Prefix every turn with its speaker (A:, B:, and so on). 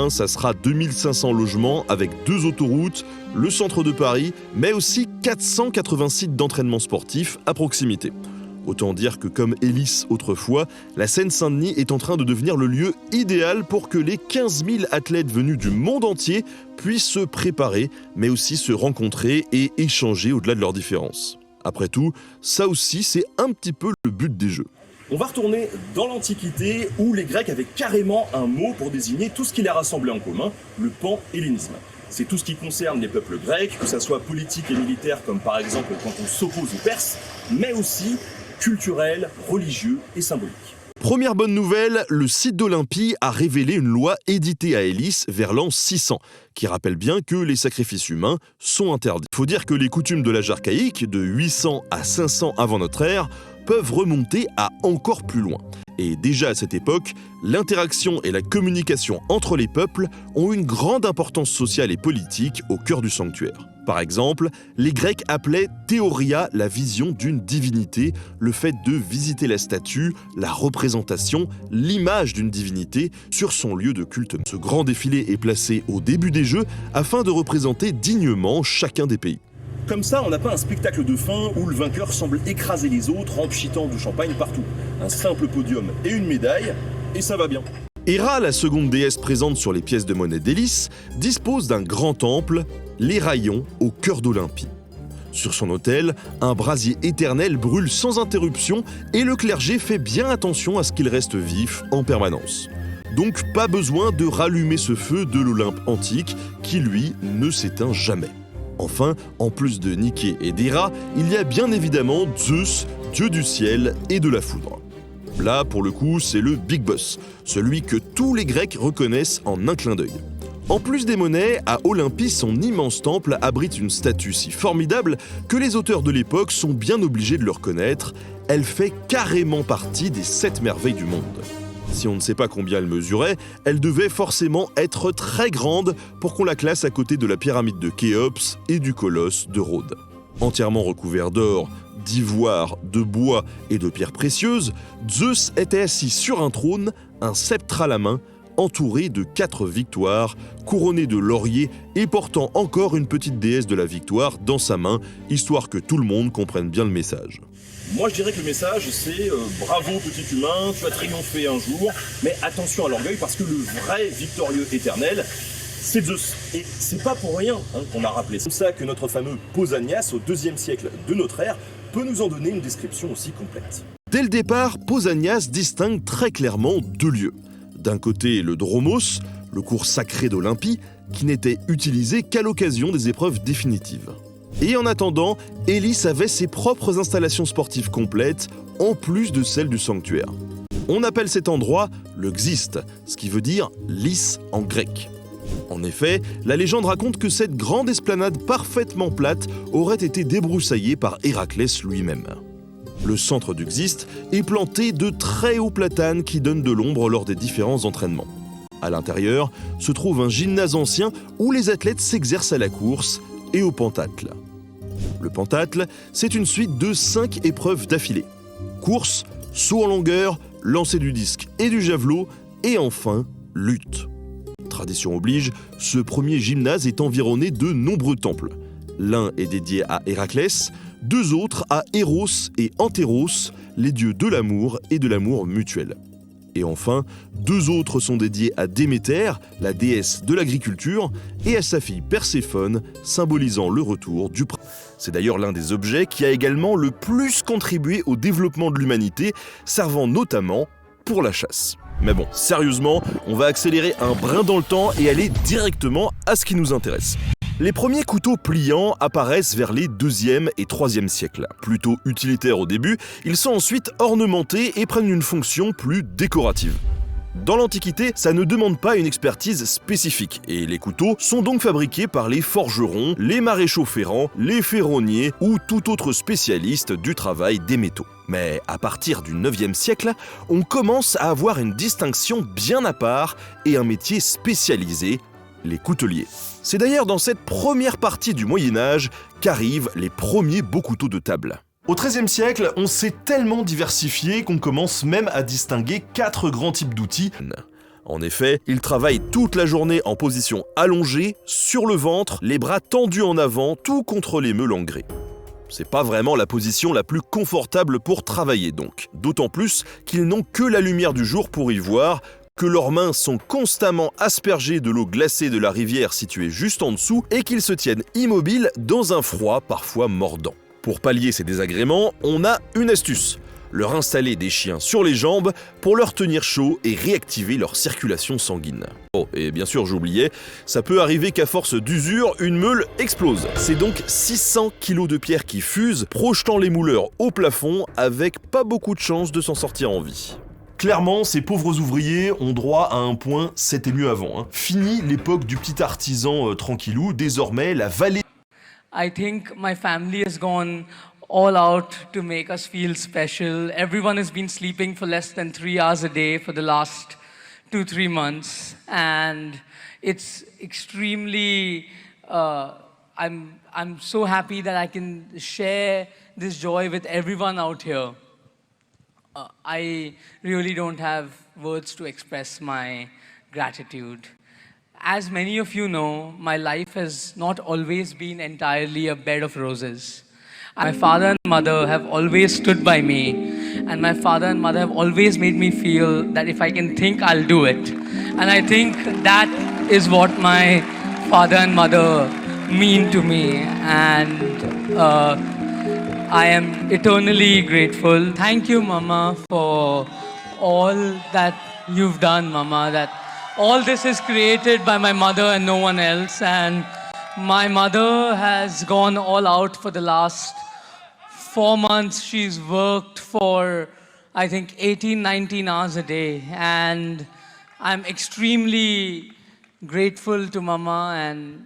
A: Ça sera 2500 logements avec 2 autoroutes, le centre de Paris, mais aussi 480 sites d'entraînement sportif à proximité. Autant dire que comme Hélice autrefois, la Seine-Saint-Denis est en train de devenir le lieu idéal pour que les 15 000 athlètes venus du monde entier puissent se préparer, mais aussi se rencontrer et échanger au-delà de leurs différences. Après tout, ça aussi c'est un petit peu le but des Jeux.
B: On va retourner dans l'Antiquité où les Grecs avaient carrément un mot pour désigner tout ce qui les rassemblait en commun, le pan-hellénisme. C'est tout ce qui concerne les peuples grecs, que ce soit politique et militaire comme par exemple quand on s'oppose aux Perses, mais aussi culturel, religieux et symbolique.
A: Première bonne nouvelle, le site d'Olympie a révélé une loi éditée à Hélice vers l'an 600, qui rappelle bien que les sacrifices humains sont interdits. Il faut dire que les coutumes de l'âge archaïque, de 800 à 500 avant notre ère, peuvent remonter à encore plus loin. Et déjà à cette époque, l'interaction et la communication entre les peuples ont une grande importance sociale et politique au cœur du sanctuaire. Par exemple, les Grecs appelaient théoria la vision d'une divinité, le fait de visiter la statue, la représentation, l'image d'une divinité sur son lieu de culte. Ce grand défilé est placé au début des Jeux afin de représenter dignement chacun des pays.
B: Comme ça, on n'a pas un spectacle de fin où le vainqueur semble écraser les autres en pchitant du champagne partout. Un simple podium et une médaille, et ça va bien.
A: Héra, la seconde déesse présente sur les pièces de monnaie d'Hélice, dispose d'un grand temple, les Raïons, au cœur d'Olympie. Sur son autel, un brasier éternel brûle sans interruption et le clergé fait bien attention à ce qu'il reste vif en permanence. Donc pas besoin de rallumer ce feu de l'Olympe antique qui, lui, ne s'éteint jamais. Enfin, en plus de Niké et d'Héra, il y a bien évidemment Zeus, dieu du ciel et de la foudre. Là, pour le coup, c'est le Big Boss, celui que tous les Grecs reconnaissent en un clin d'œil. En plus des monnaies, à Olympie, son immense temple abrite une statue si formidable que les auteurs de l'époque sont bien obligés de le reconnaître. Elle fait carrément partie des 7 merveilles du monde. Si on ne sait pas combien elle mesurait, elle devait forcément être très grande pour qu'on la classe à côté de la pyramide de Khéops et du colosse de Rhodes. Entièrement recouvert d'or, d'ivoire, de bois et de pierres précieuses, Zeus était assis sur un trône, un sceptre à la main, entouré de 4 victoires, couronné de lauriers et portant encore une petite déesse de la victoire dans sa main, histoire que tout le monde comprenne bien le message.
B: Moi je dirais que le message c'est bravo petit humain, tu as triomphé un jour, mais attention à l'orgueil parce que le vrai victorieux éternel, c'est Zeus. Et c'est pas pour rien qu'on a rappelé. C'est comme ça que notre fameux Pausanias au IIe siècle de notre ère peut nous en donner une description aussi complète.
A: Dès le départ, Pausanias distingue très clairement 2 lieux. D'un côté, le Dromos, le cours sacré d'Olympie, qui n'était utilisé qu'à l'occasion des épreuves définitives. Et en attendant, Hélice avait ses propres installations sportives complètes, en plus de celles du sanctuaire. On appelle cet endroit le Xiste, ce qui veut dire « lys » en grec. En effet, la légende raconte que cette grande esplanade parfaitement plate aurait été débroussaillée par Héraclès lui-même. Le centre du Xiste est planté de très hauts platanes qui donnent de l'ombre lors des différents entraînements. À l'intérieur se trouve un gymnase ancien où les athlètes s'exercent à la course et au pentathle. Le pentathle, c'est une suite de 5 épreuves d'affilée. Course, saut en longueur, lancer du disque et du javelot, et enfin, lutte. Tradition oblige, ce premier gymnase est environné de nombreux temples. L'un est dédié à Héraclès, 2 autres à Eros et Antéros, les dieux de l'amour et de l'amour mutuel. Et enfin, 2 autres sont dédiés à Déméter, la déesse de l'agriculture, et à sa fille Perséphone, symbolisant le retour du printemps. C'est d'ailleurs l'un des objets qui a également le plus contribué au développement de l'humanité, servant notamment pour la chasse. Mais bon, sérieusement, on va accélérer un brin dans le temps et aller directement à ce qui nous intéresse. Les premiers couteaux pliants apparaissent vers les 2e et 3e siècles. Plutôt utilitaires au début, ils sont ensuite ornementés et prennent une fonction plus décorative. Dans l'Antiquité, ça ne demande pas une expertise spécifique, et les couteaux sont donc fabriqués par les forgerons, les maréchaux ferrants, les ferronniers ou tout autre spécialiste du travail des métaux. Mais à partir du 9e siècle, on commence à avoir une distinction bien à part et un métier spécialisé, les couteliers. C'est d'ailleurs dans cette première partie du Moyen-Âge qu'arrivent les premiers beaux couteaux de table. Au XIIIe siècle, on s'est tellement diversifié qu'on commence même à distinguer 4 grands types d'outils. En effet, il travaille toute la journée en position allongée, sur le ventre, les bras tendus en avant, tout contre les meules en grès. C'est pas vraiment la position la plus confortable pour travailler donc, d'autant plus qu'ils n'ont que la lumière du jour pour y voir, que leurs mains sont constamment aspergées de l'eau glacée de la rivière située juste en dessous et qu'ils se tiennent immobiles dans un froid parfois mordant. Pour pallier ces désagréments, on a une astuce. Leur installer des chiens sur les jambes pour leur tenir chaud et réactiver leur circulation sanguine. Oh, et bien sûr j'oubliais, ça peut arriver qu'à force d'usure, une meule explose. C'est donc 600 kg de pierre qui fusent, projetant les mouleurs au plafond avec pas beaucoup de chance de s'en sortir en vie. Clairement, ces pauvres ouvriers ont droit à un point, c'était mieux avant. Hein. Fini l'époque du petit artisan tranquillou, désormais la vallée.
C: I think my family has gone all out to make us feel special. Everyone has been sleeping for less than 3 hours a day for the last 2-3 months, and it's extremely. I'm so happy that I can share this joy with everyone out here. I really don't have words to express my gratitude. As many of you know, my life has not always been entirely a bed of roses. My father and mother have always stood by me, and my father and mother have always made me feel that if I can think, I'll do it. And I think that is what my father and mother mean to me, and I am eternally grateful. Thank you, Mama, for all that you've done, Mama. That all this is created by my mother and no one else. And my mother has gone all out for the last 4 months. She's worked for, I think, 18, 19 hours a day. And I'm extremely grateful to Mama and